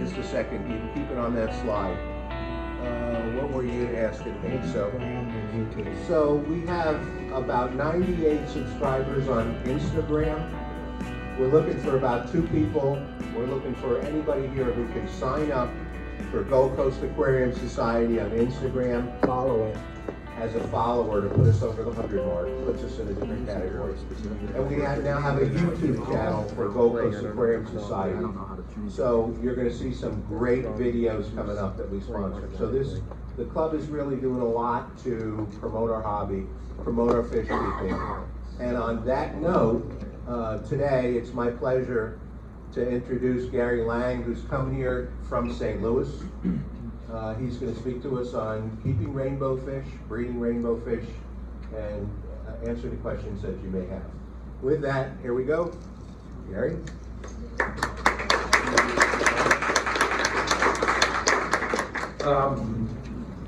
just a second. You can keep it on that slide. What were you asking me? So we have about 98 subscribers on Instagram. We're looking for about 2 people. We're looking for anybody here who can sign up for Gold Coast Aquarium Society on Instagram. Follow it. As a follower to put us over the 100 mark, puts us in a different category. And we now have a YouTube channel for Gold Coast Aquarium Society. So you're going to see some great videos coming up that we sponsor. So the club is really doing a lot to promote our hobby, promote our fish keeping. And on that note, today it's my pleasure to introduce Gary Lang, who's come here from St. Louis. He's going to speak to us on keeping rainbow fish, breeding rainbow fish, and answer the questions that you may have. With that, here we go. Gary?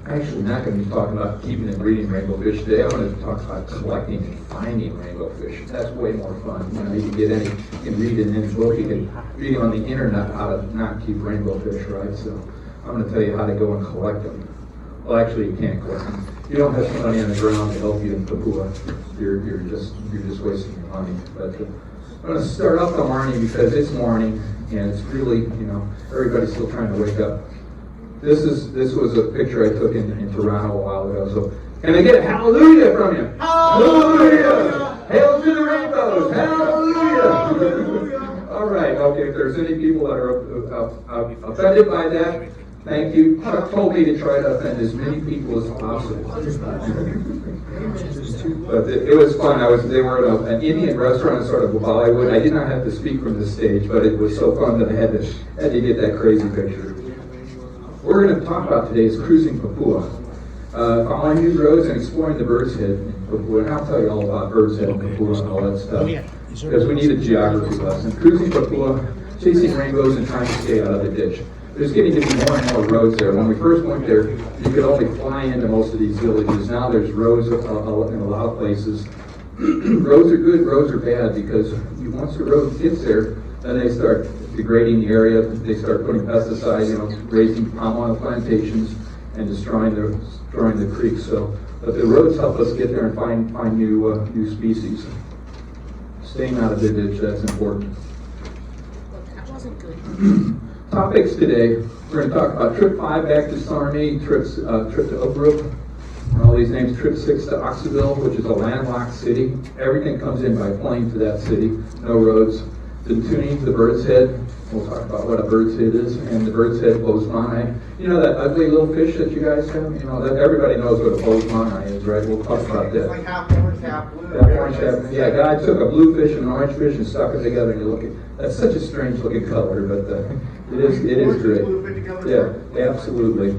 Actually, not going to be talking about keeping and breeding rainbow fish today. I want to talk about collecting and finding rainbow fish. That's way more fun. You know, you can get any, you can read in any book, you can read on the internet how to not keep rainbow fish, right? So I'm going to tell you how to go and collect them. Well, actually, you can't collect them. You don't have somebody on the ground to help you in Papua. You're just wasting your money. But I'm going to start off the morning because it's morning and it's really, you know, everybody's still trying to wake up. This was a picture I took in Toronto a while ago. So can I get a hallelujah from you? Hallelujah! Hail to the rainbows! Hallelujah! All right. Okay. If there's any people that are offended by that, thank you. Chuck told me to try to offend as many people as possible. But it was fun. They were at an Indian restaurant in sort of Bollywood. I did not have to speak from the stage, but it was so fun that I had to get that crazy picture. What we're going to talk about today is cruising Papua. Following new roads and exploring the bird's head in Papua. And I'll tell you all about bird's head in Papua and all that stuff. Because we need a geography lesson. Cruising Papua, chasing rainbows and trying to stay out of the ditch. There's getting to be more and more roads there. When we first went there, you could only fly into most of these villages. Now there's roads in a lot of places. Roads are good, roads are bad, because once the road gets there, then they start degrading the area. They start putting pesticides, you know, raising palm oil plantations and destroying the creeks. So, but the roads help us get there and find new species. Staying out of the ditch, that's important. That wasn't good. Topics today, we're going to talk about trip 5 back to Sarmi, trip to Obruk, all these names, trip 6 to Oxaville, which is a landlocked city. Everything comes in by plane to that city, no roads. The tuning to the bird's head, we'll talk about what a bird's head is, and the bird's head bosemani. You know that ugly little fish that you guys have? You know, that everybody knows what a bosemani is, right? We'll talk about that. It's like half orange, half blue. That orange half, yeah, a guy took a blue fish and an orange fish and stuck it together, and you look at, that's such a strange looking color, but it is great. Yeah, absolutely.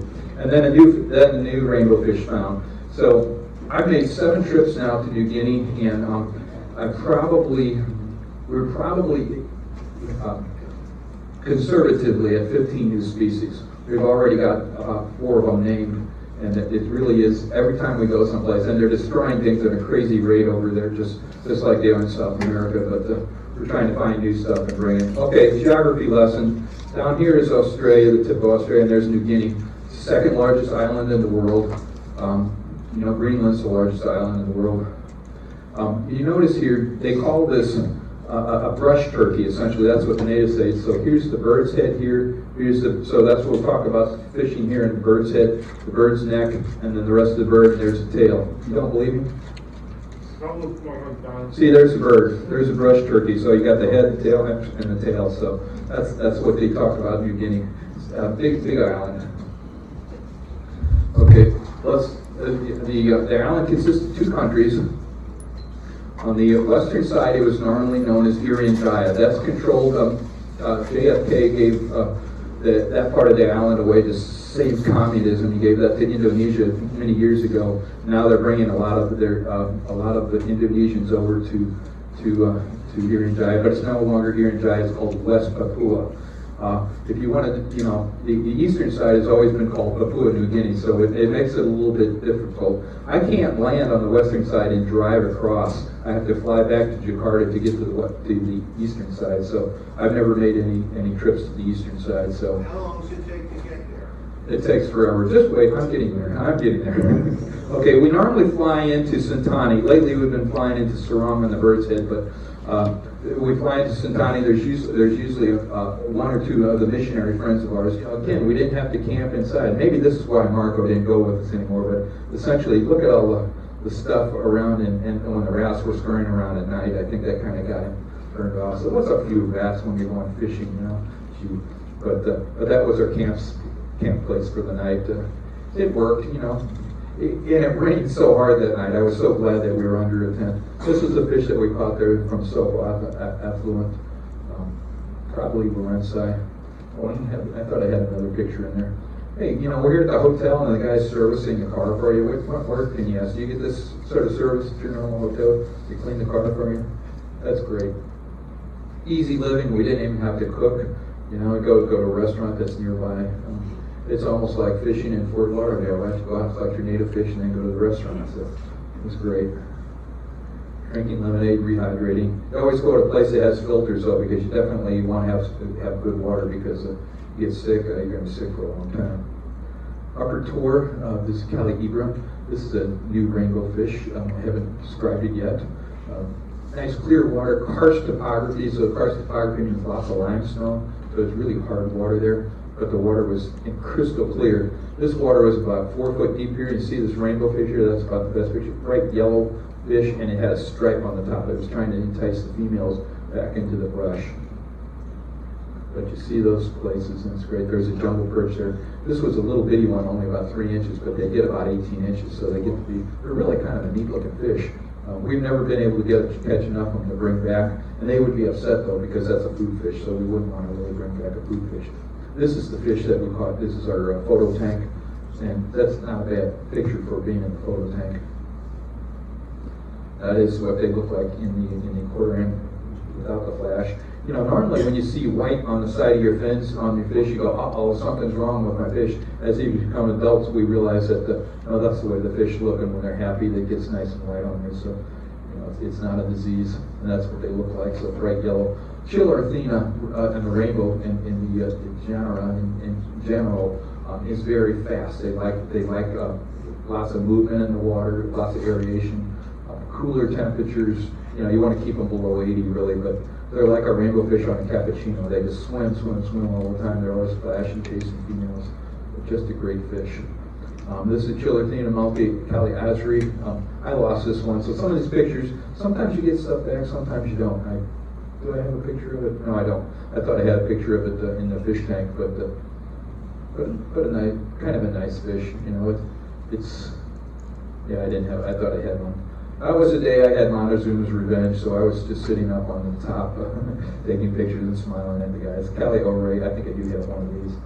And then a new rainbow fish found. So I've made 7 trips now to New Guinea, and we're probably conservatively at 15 new species. We've already got about 4 of them named, and it really is, every time we go someplace, and they're destroying things at a crazy rate over there, just like they are in South America, but we're trying to find new stuff and bring it. Okay, geography lesson. Down here is Australia, the tip of Australia, and there's New Guinea. It's the 2nd largest island in the world. You know, Greenland's the largest island in the world. You notice here, they call this a brush turkey, essentially. That's what the natives say. So here's the bird's head here. So that's what we'll talk about, fishing here in the bird's head, the bird's neck, and then the rest of the bird, and there's the tail. You don't believe me? See, there's a bird. There's a brush turkey. So you got the head, the tail, and the tail. So that's what they talk about in New Guinea. Big island. Okay, the island consists of 2 countries. On the western side, it was normally known as Irian Jaya. That's controlled. JFK gave that part of the island away to save communism. He gave that to Indonesia many years ago. Now they're bringing a lot of the Indonesians over to Irian Jaya, but it's no longer Irian Jaya. It's called West Papua. If you wanted to, the eastern side has always been called Papua New Guinea, so it makes it a little bit difficult. I can't land on the western side and drive across. I have to fly back to Jakarta to get to the eastern side, so I've never made any trips to the eastern side. So How long does it take to get there? it takes forever. Just wait, I'm getting there. Okay, we normally fly into Sentani. Lately we've been flying into Sarong on the Bird's Head, but we fly into Sentani. There's usually one or two of the missionary friends of ours. Again, we didn't have to camp inside. Maybe this is why Marco didn't go with us anymore, but essentially look at all the stuff around and when the rats were scurrying around at night, I think that kind of got him turned off. So what's a few rats when you're going fishing, But that was our camp place for the night. It worked, and it rained so hard that night. I was so glad that we were under a tent. This was the fish that we caught there from Soho affluent, probably Lorenzai. Oh, I thought I had another picture in there. Hey, we're here at the hotel and the guy's servicing the car for you. What work can you ask? Do you get this sort of service at your normal hotel? They clean the car for you? That's great. Easy living. We didn't even have to cook. Go to a restaurant that's nearby. It's almost like fishing in Fort Lauderdale, right? You go out, collect your native fish, and then go to the restaurant. So it was great. Drinking lemonade, rehydrating. You always go to a place that has filters, though, because you definitely want to have good water, because you get sick, you're going to be sick for a long time. Upper tour, this is Kali Ibram. This is a new rainbow fish. I haven't described it yet. Nice clear water, karst topography. So karst topography means lots of limestone. So it's really hard water there, but the water was crystal clear. This water was about 4 foot deep here. You see this rainbow fish here? That's about the best picture. Bright yellow fish, and it had a stripe on the top. It was trying to entice the females back into the brush. But you see those places, and it's great. There's a jumbo perch there. This was a little bitty one, only about 3 inches, but they get about 18 inches, so they're really kind of a neat looking fish. We've never been able to catch enough of them to bring back, and they would be upset though, because that's a food fish, so we wouldn't want to really bring back a food fish. This is the fish that we caught. This is our photo tank, and that's not a bad picture for being in the photo tank. That is what they look like in the aquarium without the flash. Normally when you see white on the side of your fins on your fish, you go, uh-oh, something's wrong with my fish. As they become adults, we realize that that's the way the fish look, and when they're happy, it gets nice and white on there. So, it's not a disease, and that's what they look like. So bright yellow. Chilorthena and the rainbow in the genera in general is very fast. They like lots of movement in the water, lots of aeration, cooler temperatures. You want to keep them below 80 really, but they're like a rainbow fish on a cappuccino. They just swim all the time. They're always flashing, chasing females. They're just a great fish. This is Chilorthena multi-Kali Azri. I lost this one, so some of these pictures, sometimes you get stuff back, sometimes you don't. Do I have a picture of it? No, I don't. I thought I had a picture of it in the fish tank, but a nice, kind of a nice fish. I didn't have. I thought I had one. That was the day I had Montezuma's revenge, so I was just sitting up on the top, taking pictures and smiling at the guys. Kali Ore, I think I do have one of these.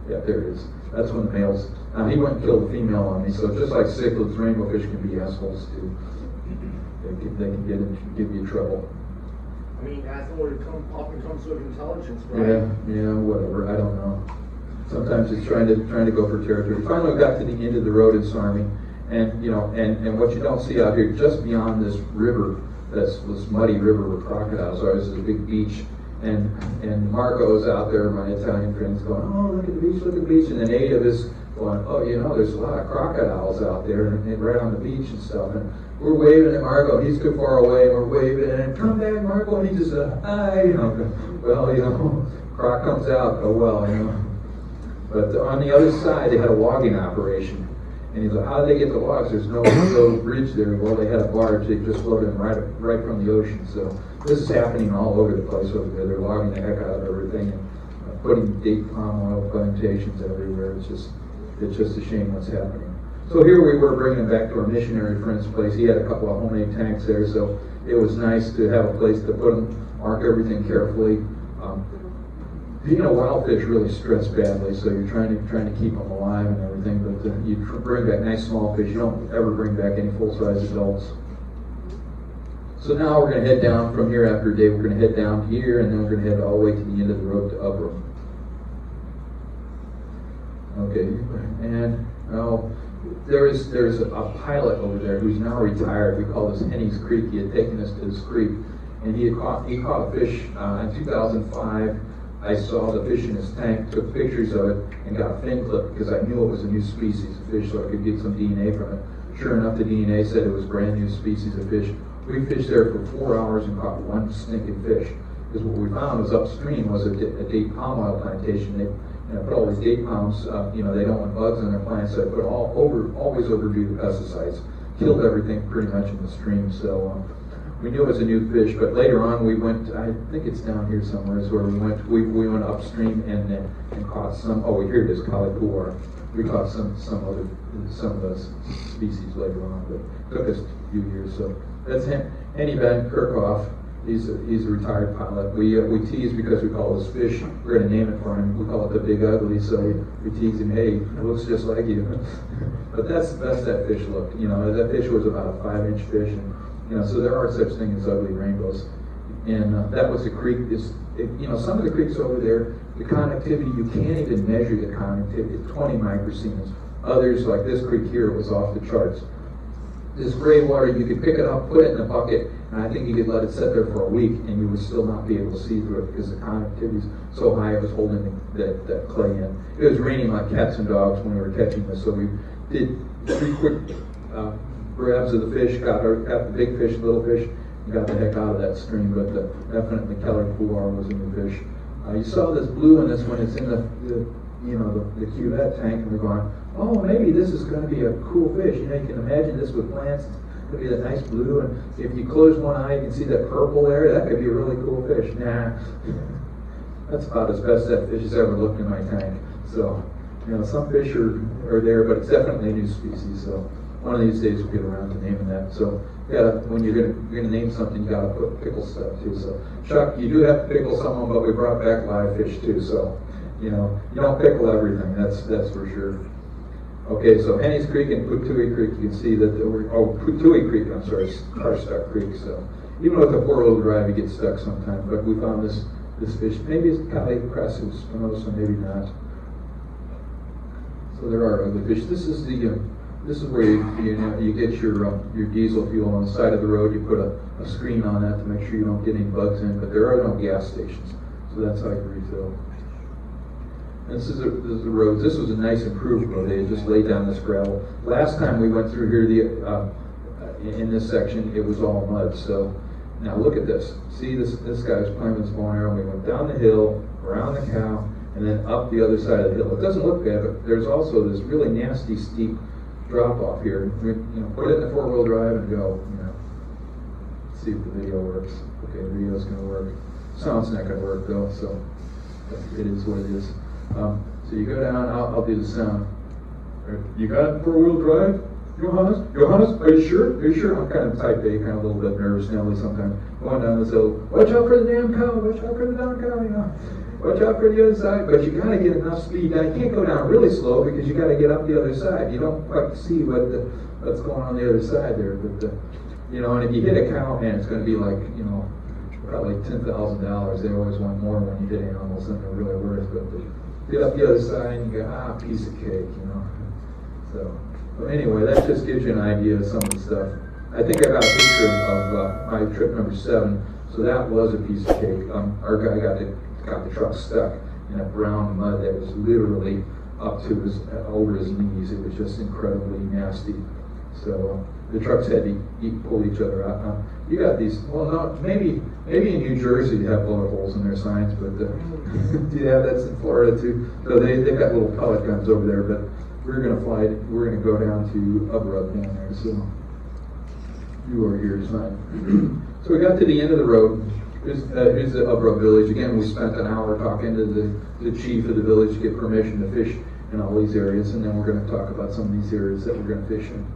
Yeah, there it is. That's when the males. He went and killed the female on me, so just like cichlids, rainbow fish can be assholes too. They can give you trouble. I mean, athlete often comes with intelligence, right? Yeah, whatever. I don't know. Sometimes it's trying to go for territory. Finally, we got to the end of the road in Sarmi, and what you don't see out here, just beyond this river, this muddy river with crocodiles are, is a big beach, and Marco's out there, my Italian friends, going, oh, look at the beach, and then 8 of us going, oh, there's a lot of crocodiles out there, and right on the beach and stuff, and we're waving at Marco, he's too far away, and we're waving, and come back, Marco, and he just, hi, well, croc comes out, oh well, But on the other side, they had a logging operation. And he's like, how did they get the logs? There's no bridge there. Well, they had a barge. They just loaded them right from the ocean. So this is happening all over the place over there. They're logging the heck out of everything and putting date palm oil plantations everywhere. It's just a shame what's happening. So here we were bringing him back to our missionary friend's place. He had a couple of homemade tanks there, so it was nice to have a place to put them, mark everything carefully. Wild fish really stress badly, so you're trying to keep them alive and everything, but you bring back nice small fish. You don't ever bring back any full-size adults. So now we're gonna head down from here after a day, we're gonna head down here, and then we're gonna head all the way to the end of the road to Upper. Okay, and now there's a pilot over there who's now retired. We call this Henny's Creek. He had taken us to this creek, and he caught a fish in 2005. I saw the fish in his tank, took pictures of it, and got a fin clip because I knew it was a new species of fish, so I could get some DNA from it. Sure enough, the DNA said it was a brand new species of fish. We fished there for 4 hours and caught one stinking fish. Because what we found was upstream was a date palm oil plantation. They put all these date palms, they don't want bugs on their plants, so they put always overdo the pesticides. Killed everything pretty much in the stream. So we knew it was a new fish, but later on we went, I think it's down here somewhere is where we went. We went upstream and caught some, here it is, calicula. We caught some of the species later on, but it took us a few years. So that's Henny Van Kerkhoff. He's a retired pilot. We tease because we call this fish, we're going to name it for him, we call it the Big Ugly, so we tease him, hey, it looks just like you. But that's the best that fish looked. That fish was about a 5-inch fish, and so there are such things as ugly rainbows. And that was a creek. Some of the creeks over there, the connectivity, you can't even measure the connectivity. It's 20 microsiemens. Others, like this creek here, was off the charts. This gray water, you could pick it up, put it in a bucket, and I think you could let it sit there for a week, and you would still not be able to see through it because the connectivity is so high it was holding that clay in. It was raining like cats and dogs when we were catching this, so we did 3 quick grabs of the fish, got the big fish, little fish, and got the heck out of that stream. But definitely Keller Couloir was in the fish. You saw this blue in this when it's in the cuvette tank, and we're going, oh, maybe this is going to be a cool fish. You can imagine this with plants. It's going to be that nice blue, and if you close one eye, you can see that purple there. That could be a really cool fish. Nah, that's about as best that fish has ever looked in my tank. So, some fish are there, but it's definitely a new species. So, one of these days we'll get around to naming that. So, when you're gonna name something, you gotta put pickle stuff too. So, Chuck, you do have to pickle someone, but we brought back live fish too. So, you don't pickle everything. That's for sure. Okay, so Henny's Creek and Putui Creek, you can see that Putui Creek, I'm sorry, car stuck creek. So, even with a 4-wheel drive, you get stuck sometimes. But we found this fish. Maybe it's Calais crescent spinosa, maybe not. So there are other fish. This is where you get your diesel fuel on the side of the road. You put a screen on that to make sure you don't get any bugs in. But there are no gas stations, so that's how you refill. This is the roads. This was a nice improved road. They had just laid down this gravel. Last time we went through here, in this section, it was all mud. So now look at this. See, this guy was playing with his bow and arrow. We went down the hill, around the cow, and then up the other side of the hill. It doesn't look bad, but there's also this really nasty, steep drop off here. Put it in the 4-wheel drive and go. Let's see if the video works. Okay, the video's going to work. Sound's not going to work though, so it is what it is. So you go down. I'll do the sound. You got 4-wheel drive, Johannes? Johannes, are you sure? Are you sure? I'm kind of type A, kind of a little bit nervous, Nelly sometimes. Going down this hill. Watch out for the damn cow. Watch out for the damn cow. Watch out for the other side, but you got to get enough speed. Now, you can't go down really slow because you got to get up the other side. You don't quite see what's going on the other side there. But and if you hit a cow, man, it's going to be like probably $10,000. They always want more when you hit animals than they're really worth. But get up the other side and you go, piece of cake, So, but anyway, that just gives you an idea of some of the stuff. I think I got a picture of my trip number 7. So that was a piece of cake. Our guy got the truck stuck in a brown mud that was literally up to over his knees. It was just incredibly nasty. So the trucks had to pull each other out. You got these. Well, no, maybe in New Jersey you have bullet holes in their signs, but do you have that in Florida too? So they've got little pellet guns over there. But we're gonna go down to Ubrub down there. So you are here, son. So we got to the end of the road. Here's the Ubrub village. Again, we spent an hour talking to the chief of the village to get permission to fish in all these areas, and then we're going to talk about some of these areas that we're going to fish in.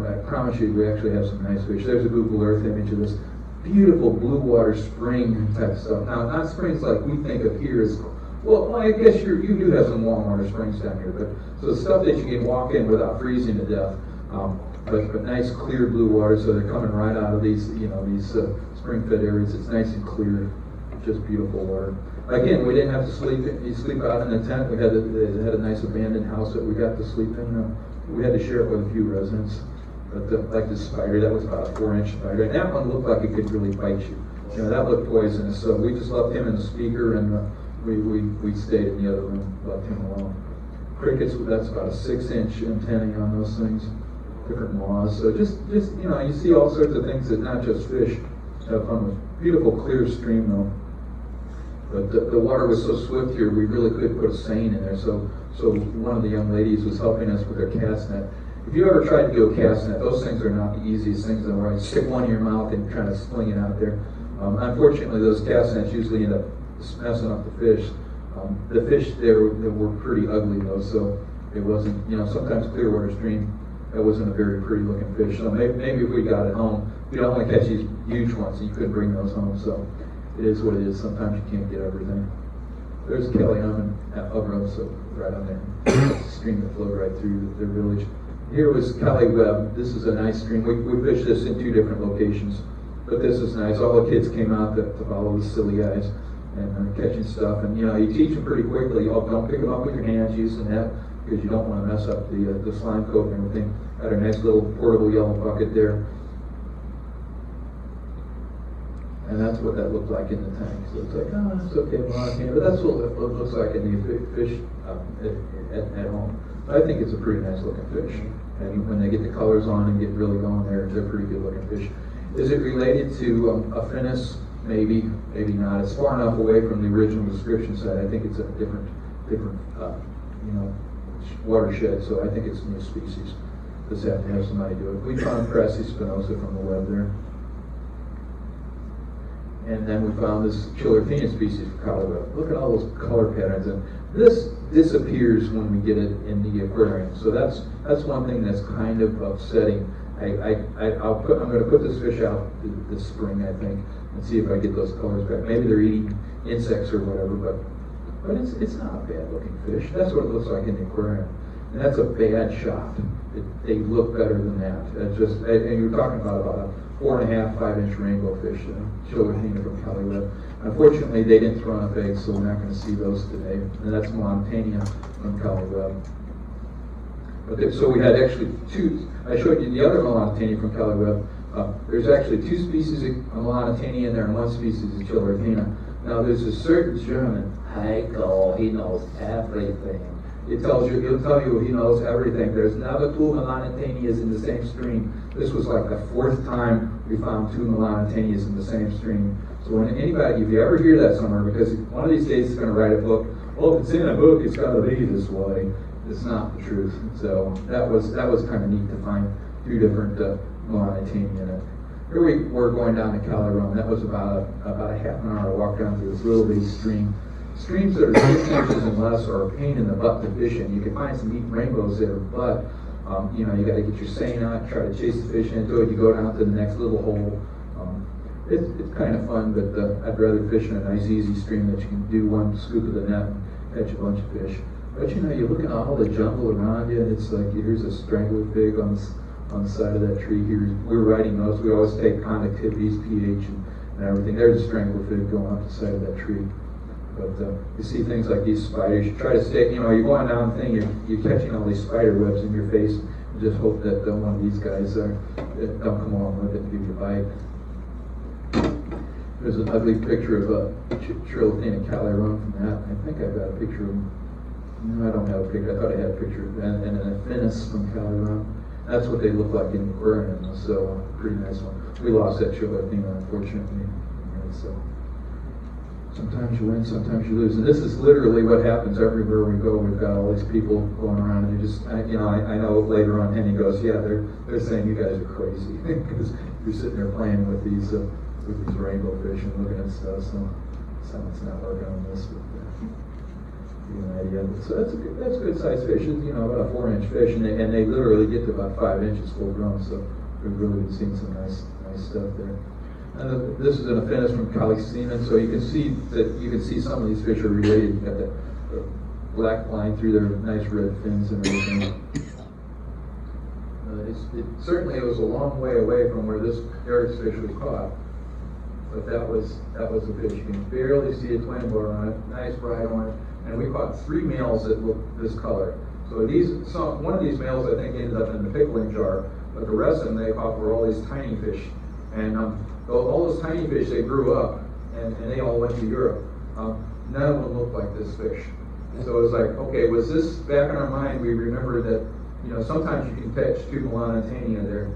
I promise you, we actually have some nice fish. There's a Google Earth image of this beautiful blue water spring type stuff. Now, not springs like we think of here as, well, I guess you do have some warm water springs down here, but so the stuff that you can walk in without freezing to death. but nice clear blue water, so they're coming right out of these, these spring-fed areas. It's nice and clear, just beautiful water. Again, we didn't have to sleep out in the tent. They had a nice abandoned house that we got to sleep in. We had to share it with a few residents. But like this spider, that was about a 4-inch spider, and that one looked like it could really bite you. That looked poisonous. So we just left him in the speaker, and we stayed in the other room, left him alone. Crickets, that's about a 6-inch antennae on those things. Different moths. So just you see all sorts of things that not just fish have fun with. Beautiful clear stream though. But the water was so swift here, we really could put a seine in there. So one of the young ladies was helping us with her cast net. If you ever tried to do a cast net, those things are not the easiest things in the world. You stick one in your mouth and try to sling it out there. Unfortunately, those cast nets usually end up messing up the fish. The fish there were pretty ugly though, so it wasn't, sometimes Clearwater Stream, that wasn't a very pretty looking fish. So maybe if we got it home, we don't want to catch these huge ones, and you couldn't bring those home. So it is what it is. Sometimes you can't get everything. There's Kelly and Ugrove, so right on there. It's a stream that flowed right through their village. Here was Kelly Webb. This is a nice stream. We fished this in 2 different locations, but this is nice. All the kids came out to follow the silly guys and catching stuff. And you teach them pretty quickly. Don't pick them up with your hands, use the net, because you don't want to mess up the slime coat and everything. Got a nice little portable yellow bucket there. And that's what that looked like in the tank. So it's like, it's okay, but that's what it looks like in the fish at home. I think it's a pretty nice looking fish. And when they get the colors on and get really going, they're pretty good looking fish. Is it related to a finnis? Maybe not. It's far enough away from the original description site. I think it's a different watershed, so I think it's a new species. Just have to have somebody do it. We found Cressy spinosa from the web there. And then we found this Chillertina species from Colorado. Look at all those color patterns, and this disappears when we get it in the aquarium. So that's one thing that's kind of upsetting. I'm going to put this fish out this spring, I think, and see if I get those colors back. Maybe they're eating insects or whatever, but it's not a bad looking fish. That's what it looks like in the aquarium, and that's a bad shot. They look better than that. And you're talking about a 4.5, 5-inch rainbow fish, Chillertina from Caliweb. Unfortunately, they didn't throw enough eggs, so we're not going to see those today. And that's Montania from Caliweb. So we had actually 2. I showed you the other Melanitania from Caliweb. There's actually 2 species of Melanitania in there and 1 species of Chillertina. Now there's a certain German, Heiko, he knows everything. He'll tell you he knows everything. There's never 2 Melanitanias in the same stream. This was like the 4th time we found 2 Melanitanias in the same stream. So when anybody, if you ever hear that somewhere, because one of these days he's going to write a book, well, if it's in a book, it's got to be this way. It's not the truth. So that was kind of neat to find 2 different Melanitania in it. Here we were going down to Calderon. That was about a half an hour walk down through this little bitty stream. Streams that are 6 inches and less are a pain in the butt to fish in. You can find some neat rainbows there, but you got to get your seine out, try to chase the fish into it. You go down to the next little hole. It's kind of fun, but I'd rather fish in a nice, easy stream that you can do one scoop of the net and catch a bunch of fish. But you look at all the jungle around you, and it's like here's a strangler pig on the side of that tree. Here we're riding those. We always take conductivities, pH, and everything. There's a strangler pig going up the side of that tree. But you see things like these spiders. You try to stay. You're going down the thing. You're catching all these spider webs in your face. You just hope that one of these guys don't come along with it and give you a bite. There's an ugly picture of a Chillertina Caliron from that. I think I've got a picture of him. No, I don't have a picture. I thought I had a picture of that. And an Aphenis from Caliron. That's what they look like in the aquarium. So pretty nice one. We lost that Chillertina, unfortunately. So sometimes you win, sometimes you lose. And this is literally what happens everywhere we go. We've got all these people going around, and I know later on Henny goes, yeah, they're saying you guys are crazy because you're sitting there playing with these rainbow fish and looking at stuff. So someone's not working on this. But, an idea. So that's good sized fish. About a 4-inch fish, and they literally get to about 5 inches full grown. So we've really been seeing some nice stuff there. And this is an Aphenis from Calycina, so you can see some of these fish are related. You got the black line through their nice red fins and everything. Certainly it was a long way away from where this Eric's fish was caught. But that was a fish. You can barely see a twin bar on it, nice bright orange. And we caught 3 males that looked this color. So one of these males I think ended up in the pickling jar, but the rest of them they caught were all these tiny fish. And all those tiny fish, they grew up and they all went to Europe. None of them looked like this fish. So it was like, okay, was this back in our mind? We remember that, sometimes you can catch 2 Melanitania there.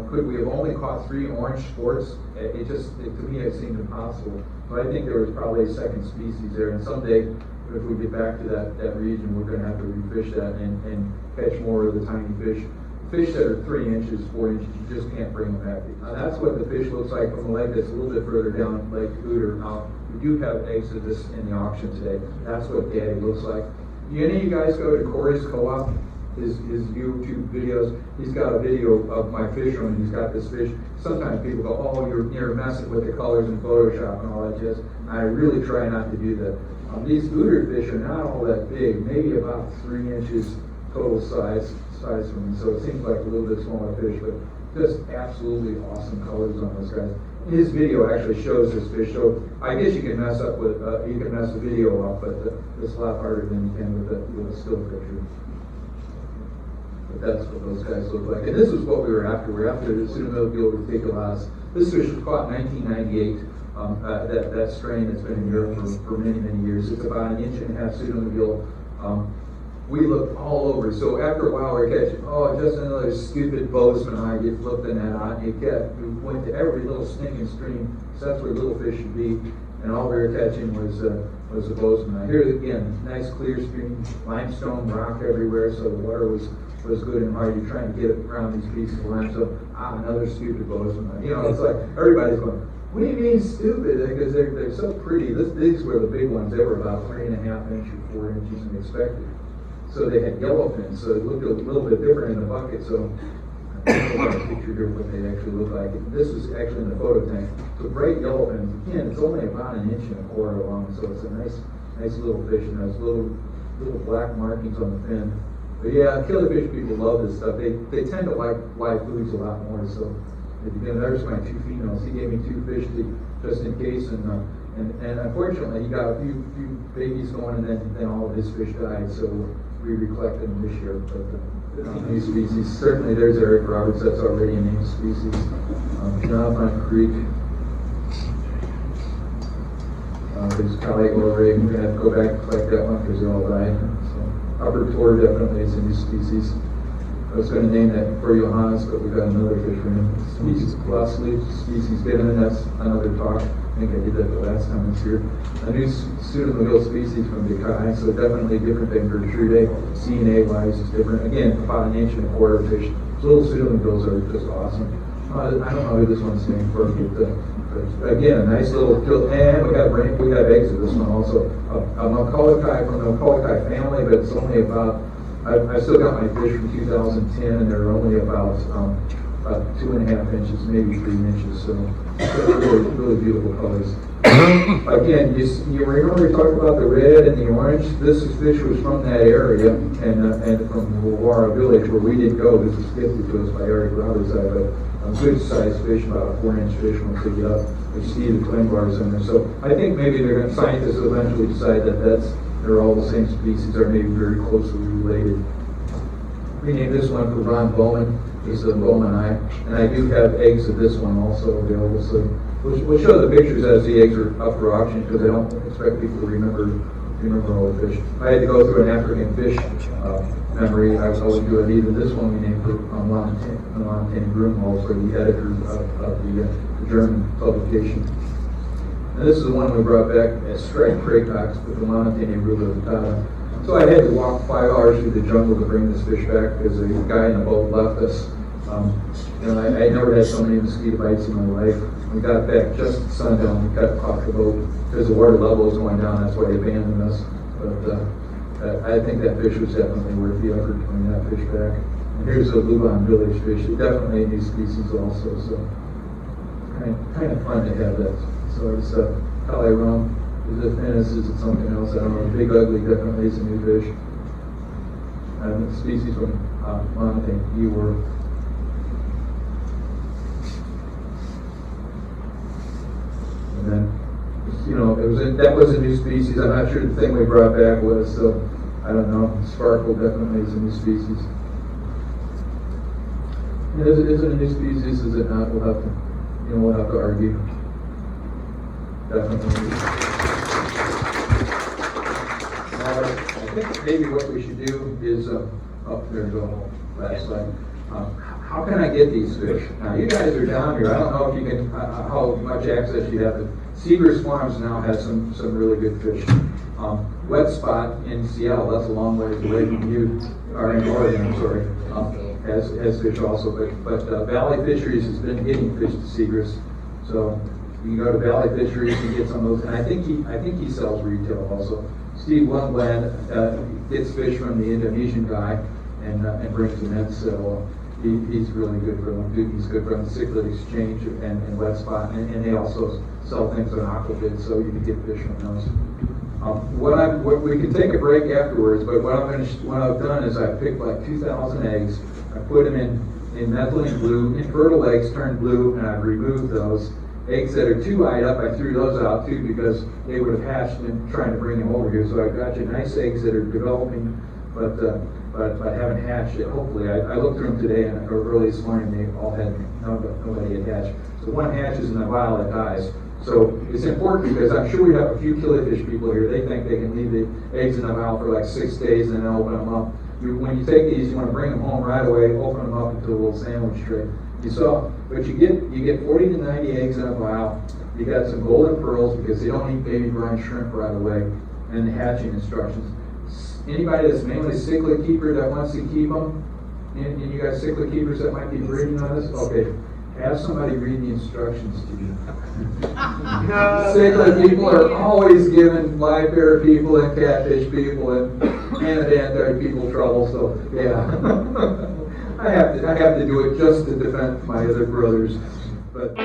Could we have only caught 3 orange sports? To me, it seemed impossible. But I think there was probably a second species there. And someday, if we get back to that region, we're going to have to refish that and catch more of the tiny fish. Fish that are 3 inches, 4 inches, you just can't bring them back. That's what the fish looks like from the lake that's a little bit further down Lake Hooter. We do have eggs of this in the auction today. That's what Daddy looks like. Do any of you guys go to Corey's Co-op? His YouTube videos. He's got a video of my fish room, and he's got this fish. Sometimes people go, "Oh, you're messing with the colors in Photoshop and all that jazz." I really try not to do that. These Hooter fish are not all that big, maybe about 3 inches total size for me. So it seems like a little bit smaller fish, but just absolutely awesome colors on those guys. His video actually shows this fish, so I guess you can mess the video up, but it's a lot harder than you can with a still picture. But that's what those guys look like. And this is what we were after. We were after the Pseudomyopil reticulans. This fish was caught in 1998. That strain that's been in Europe for many, many years. It's about 1.5 inch Pseudomyopil. We looked all over. So after a while, we were catching, just another stupid bozeman. I get flipped in that on. We went to every little stinking stream, because that's where little fish should be. And all we were catching was the bozeman. Here again, nice clear stream, limestone, rock everywhere, so the water was good and hard. You're trying to get around these pieces of limestone. Another stupid bozeman. It's like everybody's going, what do you mean stupid? Because they're so pretty. These were the big ones. They were about 3.5 inches, 4 inches than expected. So they had yellow fins, so it looked a little bit different in the bucket. So I don't know a picture here what they actually look like. This is actually in the photo tank. So bright yellow fins. Again, it's only about 1.25 inches long, so it's a nice little fish, and has little black markings on the fin. But yeah, killifish people love this stuff. They tend to like live foods a lot more. So there's my 2 females. He gave me 2 fish just in case, and unfortunately he got a few babies going, and then all of his fish died. So we recollected them this year. But new species, certainly there's Eric Roberts. That's already a named species. Jonathan Creek. There's Calico Rig. We're gonna have to go back and collect that one because they all died. Upper Tor definitely is a new species. I was going to name that for Johannes, but we've got another fish for him. Lost species given, and that's another talk. I think I did that the last time I was here. A new Pseudomyopil species from Decai, so definitely different than Gertrude. DNA-wise is different. Again, about 1.25 inch fish. Little Pseudomyopils are just awesome. I don't know who this one's named for, but again, a nice little kill. And we got eggs of this one also. A Macaulicae from the Macaulicae family, but it's only about, I still got my fish from 2010, and they're only about 2.5 inches, maybe 3 inches. So really, really beautiful colors. Again, you remember we talked about the red and the orange? This fish was from that area, and from Wawara Village, where we did go. This was gifted to us by Eric Roberts. I have a good sized fish, about a 4 inch fish once they get up. We see the twin bars in there. So I think maybe scientists will eventually decide that they're all the same species, or maybe very closely related. We named this one for Ron Bowman. He's a Bowman eye. And I do have eggs of this one also available. So we'll show the pictures as the eggs are up for auction, because I don't expect people to remember all the fish. I had to go through an African fish memory. I would do it either. This one we named for Montaigne Grunwald, for the editor of the German publication. And this is the one we brought back as striped craycocks with the Montaigne rulata. So I had to walk 5 hours through the jungle to bring this fish back because the guy in the boat left us. I never had so many mosquito bites in my life. We got back just at sundown. We got off the boat because the water level was going down. That's why they abandoned us. But I think that fish was definitely worth the effort to bring that fish back. And here's a Luban village fish. Definitely a new species also. So kind of fun to have that. So it's Kali Rum. Is it Finnis? Is it something else? I don't know. Big Ugly definitely is a new fish. and the species from Monte, you were. And then, you know, that was a new species. I'm not sure the thing we brought back was, I don't know, sparkle definitely is a new species. Is it a new species? Is it not? We'll have to argue. Definitely. I think maybe what we should do is, there we go, last slide. How can I get these fish? Now, you guys are down here. I don't know if you can, how much access you have, but Seagrass Farms now has some really good fish. Wet Spot in Seattle, that's a long ways away from you, or in Oregon, I'm sorry, has fish also. But Valley Fisheries has been getting fish to Seagrass. So you can go to Valley Fisheries and get some of those. And I think he sells retail also. Steve Lundblad gets fish from the Indonesian guy and brings them in. So he's really good for them. He's good from the Cichlid Exchange and Wet Spot, and they also sell things on Aquabid, so you can get fish from those. We can take a break afterwards, but what I've done is I picked like 2,000 eggs. I put them in methylene blue, infertile eggs turned blue, and I've removed those. Eggs that are too eyed up, I threw those out too because they would have hatched and trying to bring them over here. So I've got you nice eggs that are developing, but haven't hatched yet. Hopefully, I looked through them today and early this morning. They all had nobody had hatched. So one hatches in the vial that dies. So it's important because I'm sure we have a few killifish people here. They think they can leave the eggs in the vial for like 6 days and then open them up. When you take these, you want to bring them home right away, open them up into a little sandwich tray. But you get 40 to 90 eggs in a vial. You got some golden pearls because they don't eat baby brine shrimp right away, and the hatching instructions. Anybody that's mainly cichlid keeper that wants to keep them, and you got cichlid keepers that might be breeding on this, okay, have somebody read the instructions to you. Cichlid people are always giving live bear people and catfish people and anadantite people trouble, so yeah. I have to do it just to defend my other brothers. But